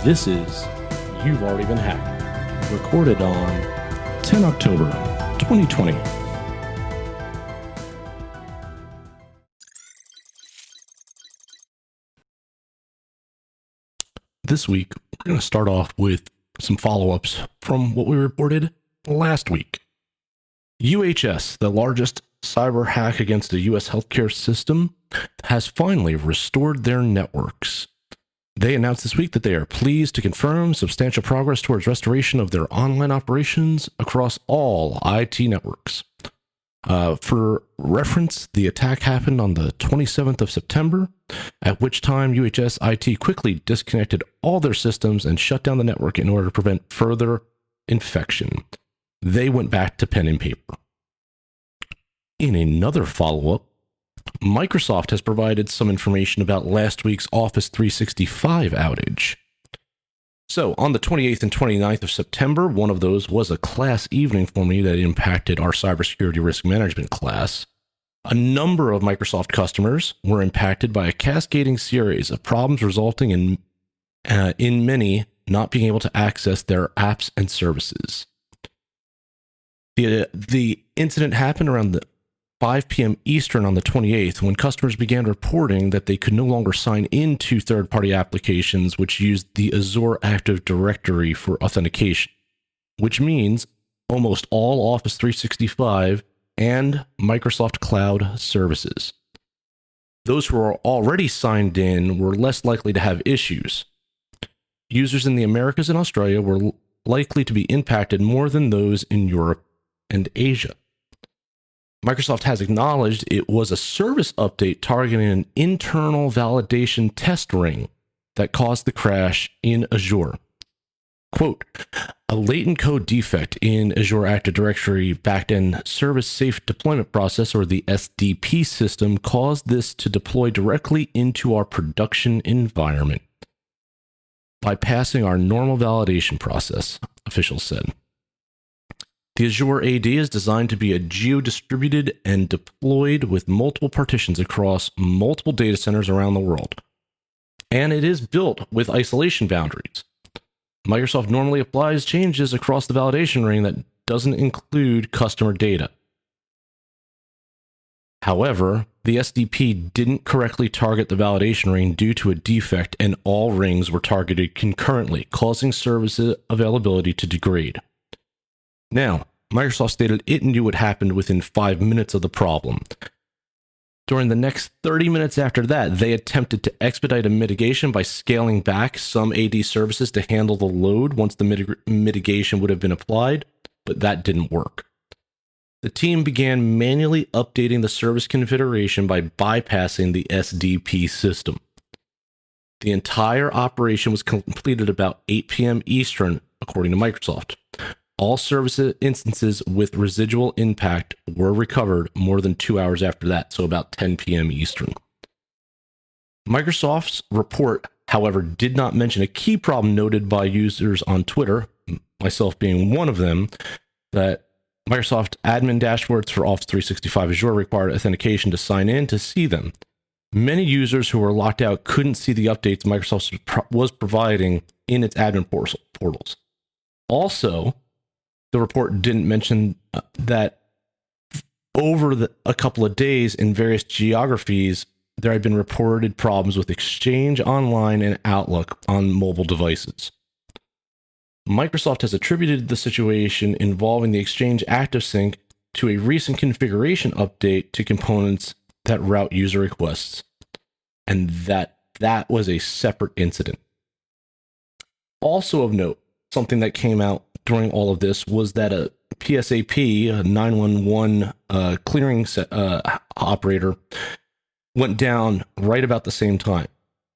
This is You've Already Been Hacked, recorded on 10 October 2020. This week, we're going to start off with some follow-ups from what we reported last week. UHS, the largest cyber hack against the U.S. healthcare system, has finally restored their networks. They announced this week that they are pleased to confirm substantial progress towards restoration of their online operations across all IT networks. For reference, the attack happened on the 27th of September, at which time UHS IT quickly disconnected all their systems and shut down the network in order to prevent further infection. They went back to pen and paper. In another follow-up, Microsoft has provided some information about last week's Office 365 outage. So, on the 28th and 29th of September, one of those was a class evening for me that impacted our cybersecurity risk management class. A number of Microsoft customers were impacted by a cascading series of problems resulting in many not being able to access their apps and services. The incident happened around the 5 p.m. Eastern on the 28th, when customers began reporting that they could no longer sign into third-party applications which used the Azure Active Directory for authentication, which means almost all Office 365 and Microsoft Cloud services. Those who are already signed in were less likely to have issues. Users in the Americas and Australia were likely to be impacted more than those in Europe and Asia. Microsoft has acknowledged it was a service update targeting an internal validation test ring that caused the crash in Azure. Quote, a latent code defect in Azure Active Directory backend service safe deployment process, or the SDP system, caused this to deploy directly into our production environment, bypassing our normal validation process, officials said. The Azure AD is designed to be a geo-distributed and deployed with multiple partitions across multiple data centers around the world. And it is built with isolation boundaries. Microsoft normally applies changes across the validation ring that doesn't include customer data. However, the SDP didn't correctly target the validation ring due to a defect, and all rings were targeted concurrently, causing service availability to degrade. Now, Microsoft stated it knew what happened within 5 minutes of the problem. During the next 30 minutes after that, they attempted to expedite a mitigation by scaling back some AD services to handle the load once the mitigation would have been applied, but that didn't work. The team began manually updating the service configuration by bypassing the SDP system. The entire operation was completed about 8 p.m. Eastern, according to Microsoft. All service instances with residual impact were recovered more than 2 hours after that, so about 10 p.m. Eastern. Microsoft's report, however, did not mention a key problem noted by users on Twitter, myself being one of them, that Microsoft admin dashboards for Office 365 Azure required authentication to sign in to see them. Many users who were locked out couldn't see the updates Microsoft was providing in its admin portals. Also, the report didn't mention that over a couple of days in various geographies, there had been reported problems with Exchange Online and Outlook on mobile devices. Microsoft has attributed the situation involving the Exchange ActiveSync to a recent configuration update to components that route user requests, and that was a separate incident. Also of note, something that came out during all of this was that a PSAP, a 911 clearing operator, went down right about the same time.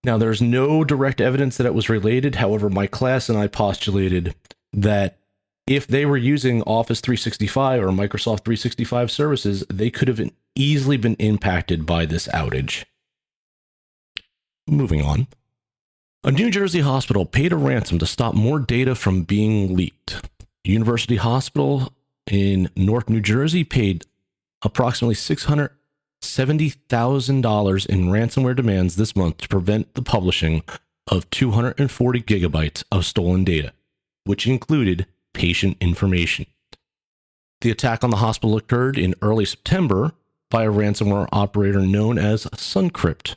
Now, there's no direct evidence that it was related. However, my class and I postulated that if they were using Office 365 or Microsoft 365 services, they could have easily been impacted by this outage. Moving on. A New Jersey hospital paid a ransom to stop more data from being leaked. University Hospital in North New Jersey paid approximately $670,000 in ransomware demands this month to prevent the publishing of 240 gigabytes of stolen data, which included patient information. The attack on the hospital occurred in early September by a ransomware operator known as Suncrypt.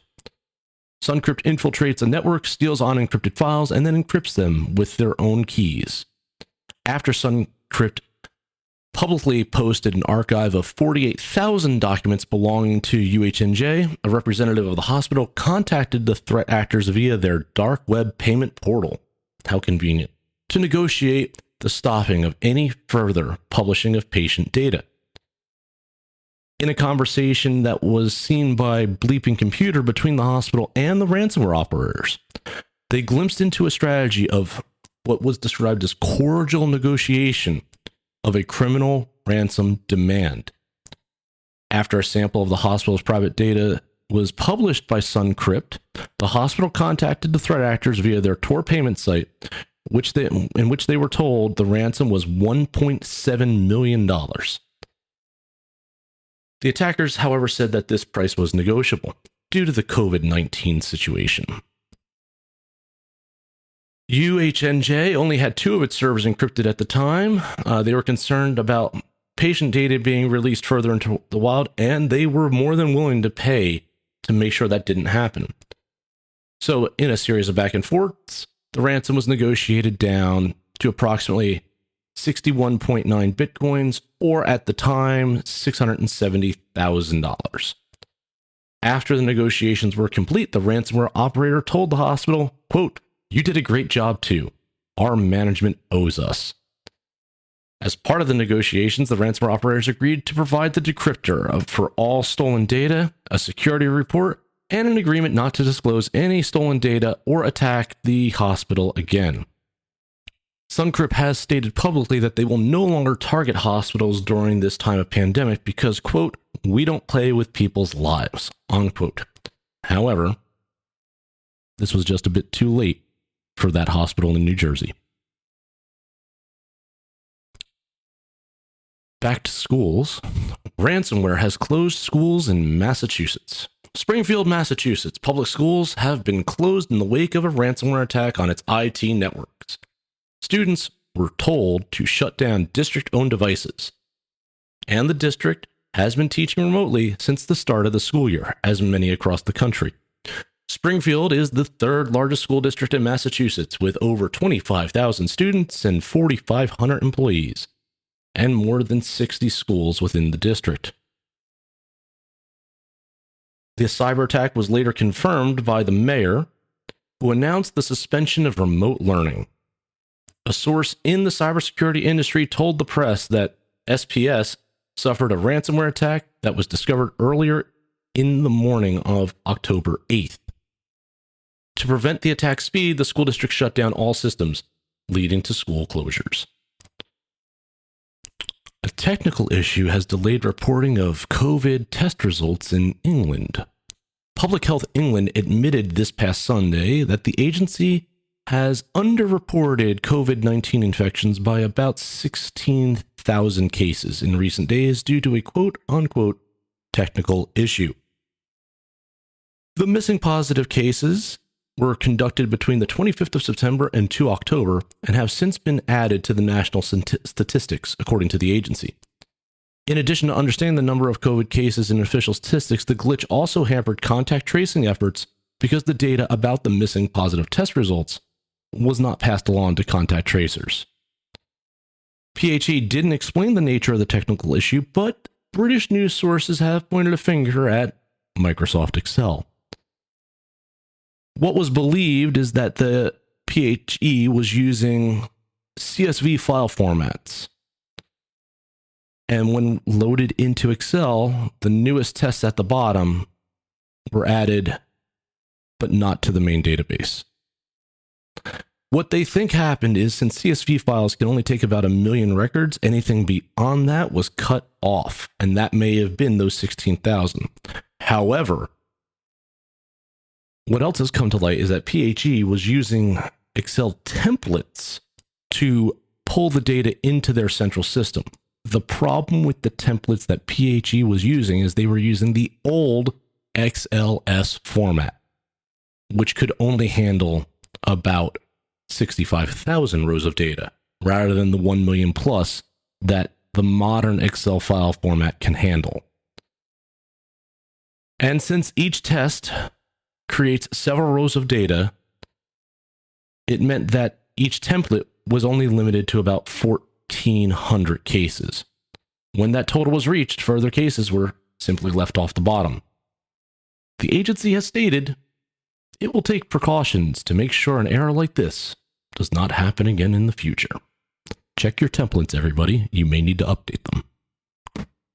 Suncrypt infiltrates a network, steals unencrypted files, and then encrypts them with their own keys. After Suncrypt publicly posted an archive of 48,000 documents belonging to UHNJ, a representative of the hospital contacted the threat actors via their dark web payment portal. How convenient. To negotiate the stopping of any further publishing of patient data. In a conversation that was seen by Bleeping Computer between the hospital and the ransomware operators, they glimpsed into a strategy of what was described as cordial negotiation of a criminal ransom demand. After a sample of the hospital's private data was published by Suncrypt, the hospital contacted the threat actors via their Tor payment site, in which they were told the ransom was $1.7 million. The attackers, however, said that this price was negotiable due to the COVID-19 situation. UHNJ only had 2 of its servers encrypted at the time. They were concerned about patient data being released further into the wild, and they were more than willing to pay to make sure that didn't happen. So, in a series of back and forths, the ransom was negotiated down to approximately 61.9 bitcoins, or at the time, $670,000. After the negotiations were complete, the ransomware operator told the hospital, quote, "You did a great job too. Our management owes us." As part of the negotiations, the ransomware operators agreed to provide the decryptor for all stolen data, a security report, and an agreement not to disclose any stolen data or attack the hospital again. Suncrypt has stated publicly that they will no longer target hospitals during this time of pandemic because, quote, "we don't play with people's lives," unquote. However, this was just a bit too late for that hospital in New Jersey. Back to schools. Ransomware has closed schools in Massachusetts. Springfield, Massachusetts public schools have been closed in the wake of a ransomware attack on its IT networks. Students were told to shut down district-owned devices, and the district has been teaching remotely since the start of the school year, as many across the country. Springfield is the 3rd largest school district in Massachusetts, with over 25,000 students and 4,500 employees, and more than 60 schools within the district. The cyber attack was later confirmed by the mayor, who announced the suspension of remote learning. A source in the cybersecurity industry told the press that SPS suffered a ransomware attack that was discovered earlier in the morning of October 8th. To prevent the attack's speed, the school district shut down all systems, leading to school closures. A technical issue has delayed reporting of COVID test results in England. Public Health England admitted this past Sunday that the agency has underreported COVID-19 infections by about 16,000 cases in recent days due to a quote-unquote technical issue. The missing positive cases were conducted between the 25th of September and 2 October and have since been added to the national statistics, according to the agency. In addition to understanding the number of COVID cases in official statistics, the glitch also hampered contact tracing efforts because the data about the missing positive test results was not passed along to contact tracers. PHE didn't explain the nature of the technical issue, but British news sources have pointed a finger at Microsoft Excel. What was believed is that the PHE was using CSV file formats. And when loaded into Excel, the newest tests at the bottom were added, but not to the main database. What they think happened is, since CSV files can only take about 1 million records, anything beyond that was cut off, and that may have been those 16,000. However, what else has come to light is that PHE was using Excel templates to pull the data into their central system. The problem with the templates that PHE was using is they were using the old XLS format, which could only handle about 65,000 rows of data, rather than the 1 million plus that the modern Excel file format can handle. And since each test creates several rows of data, it meant that each template was only limited to about 1,400 cases. When that total was reached, further cases were simply left off the bottom. The agency has stated it will take precautions to make sure an error like this does not happen again in the future. Check your templates, everybody. You may need to update them.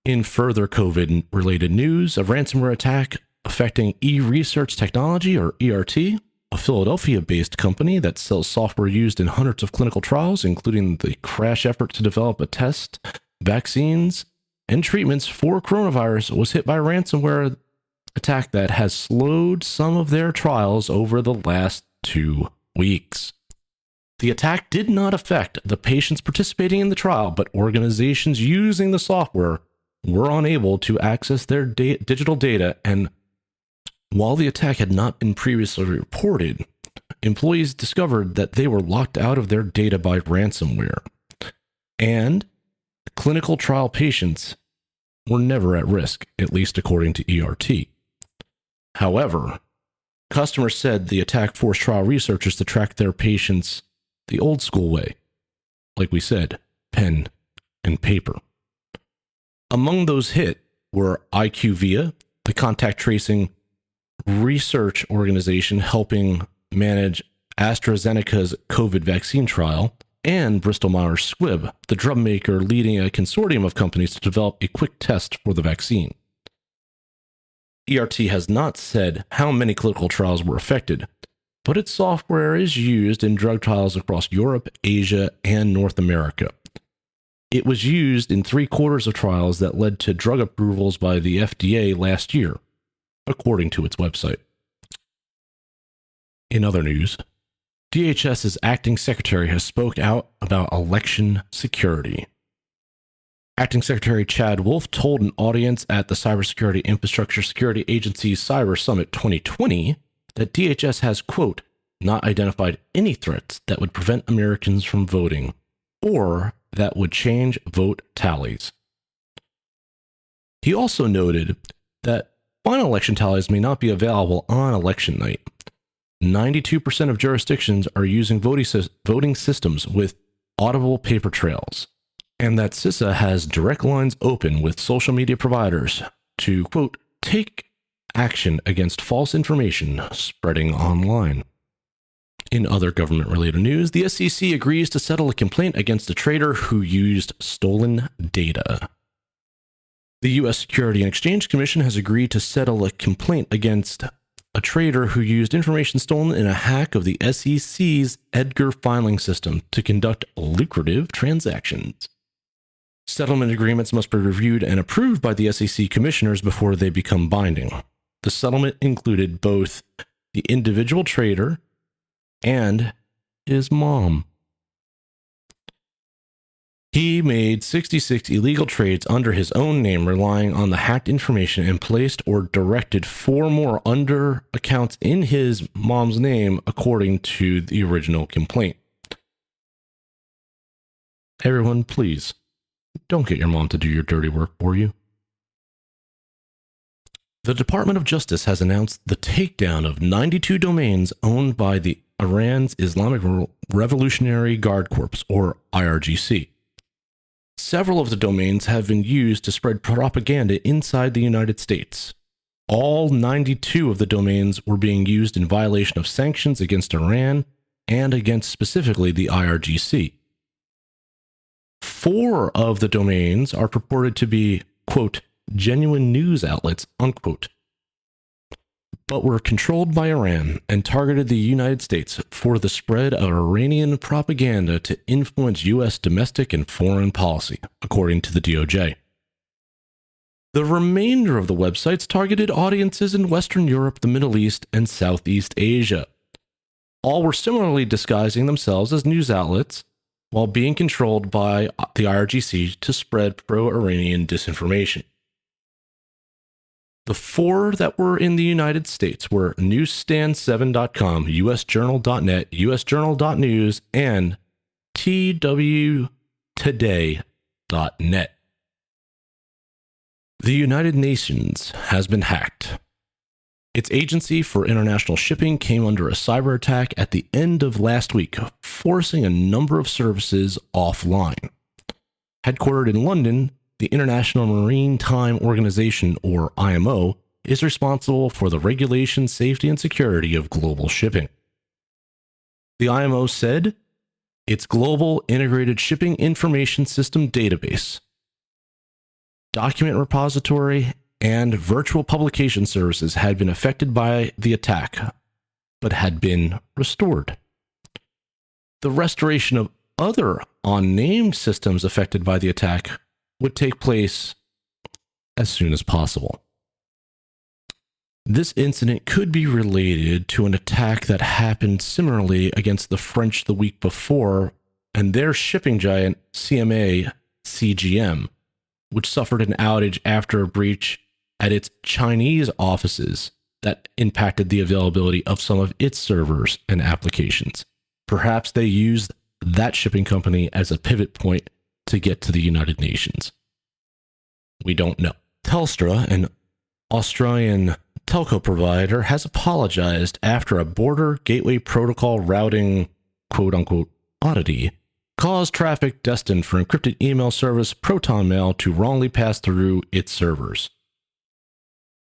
In further COVID-related news, a ransomware attack affecting eResearch Technology, or ERT, a Philadelphia-based company that sells software used in hundreds of clinical trials, including the crash effort to develop a test, vaccines, and treatments for coronavirus, was hit by a ransomware attack that has slowed some of their trials over the last 2 weeks. The attack did not affect the patients participating in the trial, but organizations using the software were unable to access their digital data, and while the attack had not been previously reported, employees discovered that they were locked out of their data by ransomware, and clinical trial patients were never at risk, at least according to ERT. However, customers said the attack forced trial researchers to track their patients the old school way, like we said, pen and paper. Among those hit were IQVIA, the contact tracing research organization helping manage AstraZeneca's COVID vaccine trial, and Bristol Myers Squibb, the drug maker leading a consortium of companies to develop a quick test for the vaccine. ERT has not said how many clinical trials were affected, but its software is used in drug trials across Europe, Asia, and North America. It was used in 3/4 of trials that led to drug approvals by the FDA last year, according to its website. In other news, DHS's acting secretary has spoke out about election security. Acting Secretary Chad Wolf told an audience at the Cybersecurity Infrastructure Security Agency's Cyber Summit 2020 that DHS has, quote, not identified any threats that would prevent Americans from voting or that would change vote tallies. He also noted that final election tallies may not be available on election night. 92% of jurisdictions are using voting systems with audible paper trails, and that CISA has direct lines open with social media providers to, quote, take action against false information spreading online. In other government-related news, the SEC agrees to settle a complaint against a trader who used stolen data. The U.S. Security and Exchange Commission has agreed to settle a complaint against a trader who used information stolen in a hack of the SEC's Edgar filing system to conduct lucrative transactions. Settlement agreements must be reviewed and approved by the SEC commissioners before they become binding. The settlement included both the individual trader and his mom. He made 66 illegal trades under his own name, relying on the hacked information, and placed or directed 4 more under accounts in his mom's name, according to the original complaint. Everyone, please, don't get your mom to do your dirty work for you. The Department of Justice has announced the takedown of 92 domains owned by the Iran's Islamic Revolutionary Guard Corps, or IRGC. Several of the domains have been used to spread propaganda inside the United States. All 92 of the domains were being used in violation of sanctions against Iran and against specifically the IRGC. 4 of the domains are purported to be, quote, genuine news outlets, unquote, but were controlled by Iran and targeted the United States for the spread of Iranian propaganda to influence U.S. domestic and foreign policy, according to the DOJ. The remainder of the websites targeted audiences in Western Europe, the Middle East, and Southeast Asia. All were similarly disguising themselves as news outlets while being controlled by the IRGC to spread pro-Iranian disinformation. The four that were in the United States were newsstand7.com, usjournal.net, usjournal.news, and twtoday.net. The United Nations has been hacked. Its Agency for International Shipping came under a cyber attack at the end of last week, forcing a number of services offline. Headquartered in London, the International Maritime Organization, or IMO, is responsible for the regulation, safety, and security of global shipping. The IMO said its Global Integrated Shipping Information System database, document repository, and virtual publication services had been affected by the attack, but had been restored. The restoration of other unnamed systems affected by the attack would take place as soon as possible. This incident could be related to an attack that happened similarly against the French the week before and their shipping giant CMA CGM, which suffered an outage after a breach at its Chinese offices that impacted the availability of some of its servers and applications. Perhaps they used that shipping company as a pivot point to get to the United Nations. We don't know. Telstra, an Australian telco provider, has apologized after a border gateway protocol routing quote-unquote oddity caused traffic destined for encrypted email service ProtonMail to wrongly pass through its servers.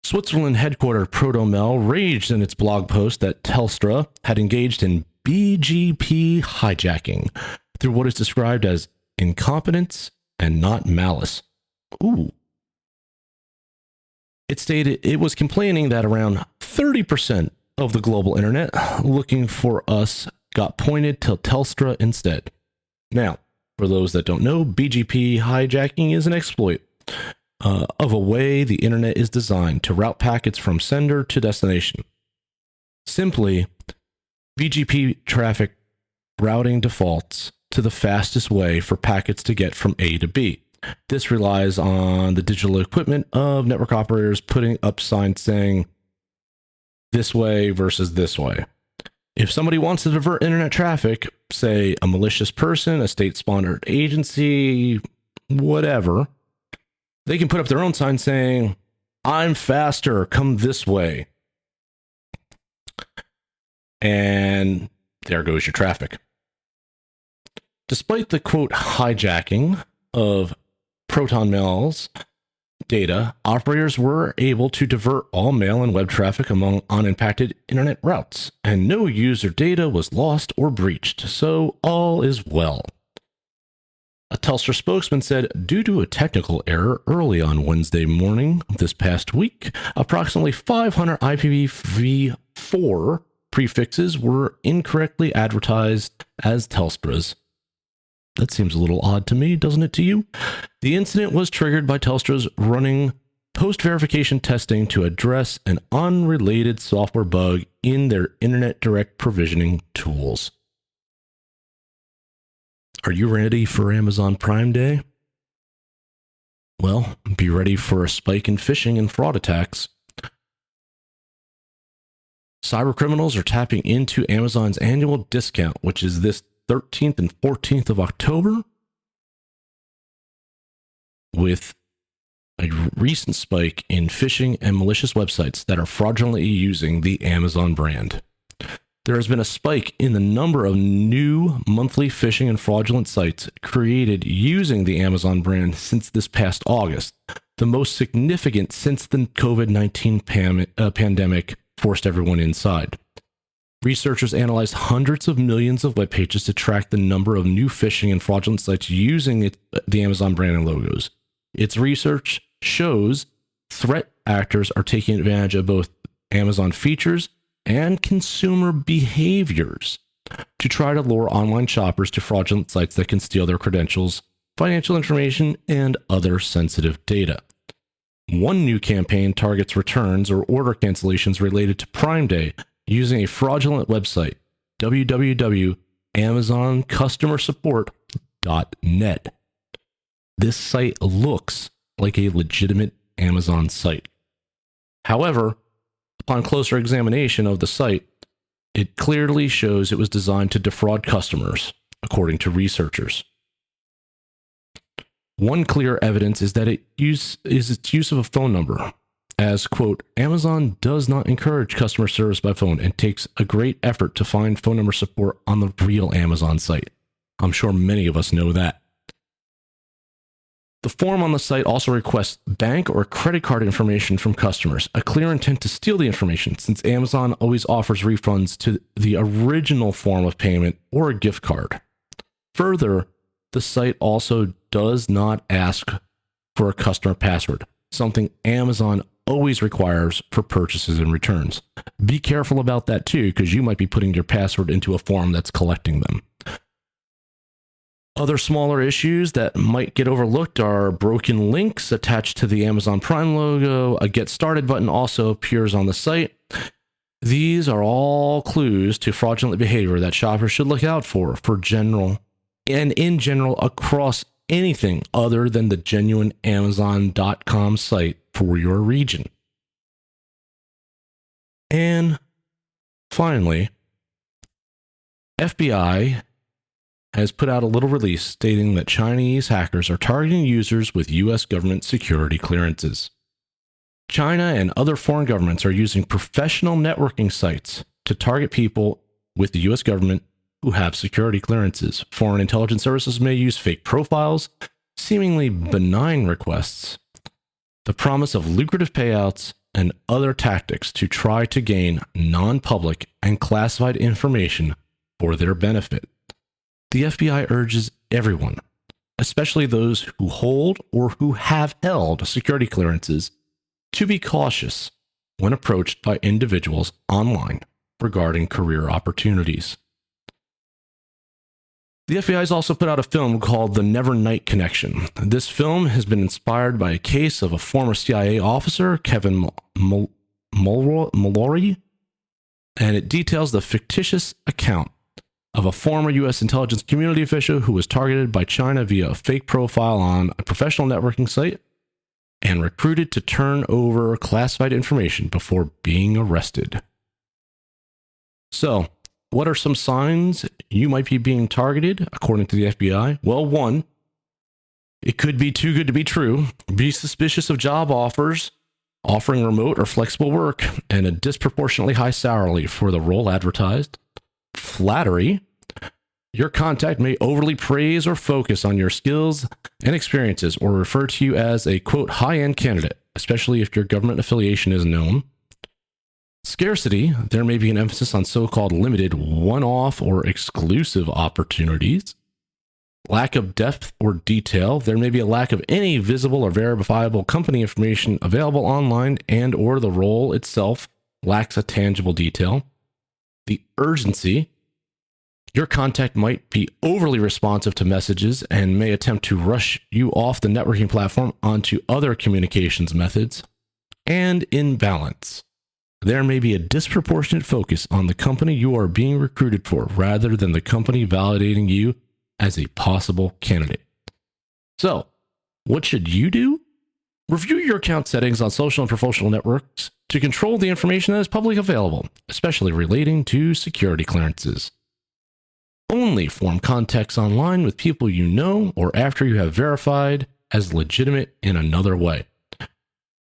Switzerland headquartered ProtonMail raged in its blog post that Telstra had engaged in BGP hijacking through what is described as incompetence and not malice. Ooh. It stated it was complaining that around 30% of the global internet looking for us got pointed to Telstra instead. Now, for those that don't know, BGP hijacking is an exploit of a way the internet is designed to route packets from sender to destination. Simply, BGP traffic routing defaults to the fastest way for packets to get from A to B. This relies on the digital equipment of network operators putting up signs saying this way versus this way. If somebody wants to divert internet traffic, say a malicious person, a state-sponsored agency, whatever, they can put up their own sign saying, "I'm faster, come this way." And there goes your traffic. Despite the quote hijacking of ProtonMail's data, operators were able to divert all mail and web traffic among unimpacted internet routes, and no user data was lost or breached, so all is well. A Telstra spokesman said, due to a technical error early on Wednesday morning this past week, approximately 500 IPv4 prefixes were incorrectly advertised as Telstra's. That seems a little odd to me, doesn't it to you? The incident was triggered by Telstra's running post-verification testing to address an unrelated software bug in their Internet Direct provisioning tools. Are you ready for Amazon Prime Day? Well, be ready for a spike in phishing and fraud attacks. Cybercriminals are tapping into Amazon's annual discount, which is this 13th and 14th of October, with a recent spike in phishing and malicious websites that are fraudulently using the Amazon brand. There has been a spike in the number of new monthly phishing and fraudulent sites created using the Amazon brand since this past August, the most significant since the COVID-19 pandemic forced everyone inside. Researchers analyzed hundreds of millions of web pages to track the number of new phishing and fraudulent sites using the Amazon brand and logos. Its research shows threat actors are taking advantage of both Amazon features and consumer behaviors to try to lure online shoppers to fraudulent sites that can steal their credentials, financial information, and other sensitive data. One new campaign targets returns or order cancellations related to Prime Day using a fraudulent website, www.amazoncustomersupport.net. This site looks like a legitimate Amazon site. However, upon closer examination of the site, it clearly shows it was designed to defraud customers, according to researchers. One clear evidence is that its use of a phone number, as, quote, Amazon does not encourage customer service by phone and takes a great effort to find phone number support on the real Amazon site. I'm sure many of us know that. The form on the site also requests bank or credit card information from customers, a clear intent to steal the information since Amazon always offers refunds to the original form of payment or a gift card. Further, the site also does not ask for a customer password, something Amazon always requires for purchases and returns. Be careful about that too, because you might be putting your password into a form that's collecting them. Other smaller issues that might get overlooked are broken links attached to the Amazon Prime logo. A Get Started button also appears on the site. These are all clues to fraudulent behavior that shoppers should look out for in general across anything other than the genuine Amazon.com site for your region. And finally, FBI has put out a little release stating that Chinese hackers are targeting users with U.S. government security clearances. China and other foreign governments are using professional networking sites to target people with the U.S. government who have security clearances. Foreign intelligence services may use fake profiles, seemingly benign requests, the promise of lucrative payouts, and other tactics to try to gain non-public and classified information for their benefit. The FBI urges everyone, especially those who hold or who have held security clearances, to be cautious when approached by individuals online regarding career opportunities. The FBI has also put out a film called The Never Night Connection. This film has been inspired by a case of a former CIA officer, Kevin Mallory, and it details the fictitious account of a former U.S. intelligence community official who was targeted by China via a fake profile on a professional networking site and recruited to turn over classified information before being arrested. So, what are some signs you might be being targeted, according to the FBI? Well, 1, it could be too good to be true. Be suspicious of job offers offering remote or flexible work and a disproportionately high salary for the role advertised. Flattery. Your contact may overly praise or focus on your skills and experiences or refer to you as a, quote, high-end candidate, especially if your government affiliation is known. Scarcity. There may be an emphasis on so-called limited, one-off, or exclusive opportunities. Lack of depth or detail. There may be a lack of any visible or verifiable company information available online, and or the role itself lacks a tangible detail. The urgency. Your contact might be overly responsive to messages and may attempt to rush you off the networking platform onto other communications methods. And imbalance. There may be a disproportionate focus on the company you are being recruited for rather than the company validating you as a possible candidate. So, what should you do? Review your account settings on social and professional networks to control the information that is publicly available, especially relating to security clearances. Only form contacts online with people you know or after you have verified as legitimate in another way.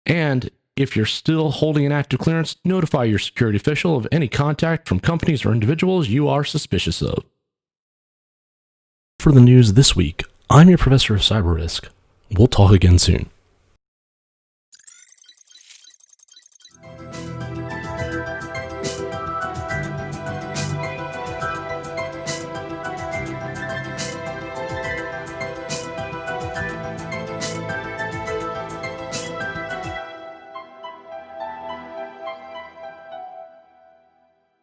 And if you're still holding an active clearance, notify your security official of any contact from companies or individuals you are suspicious of. For the news this week, I'm your professor of cyber risk. We'll talk again soon.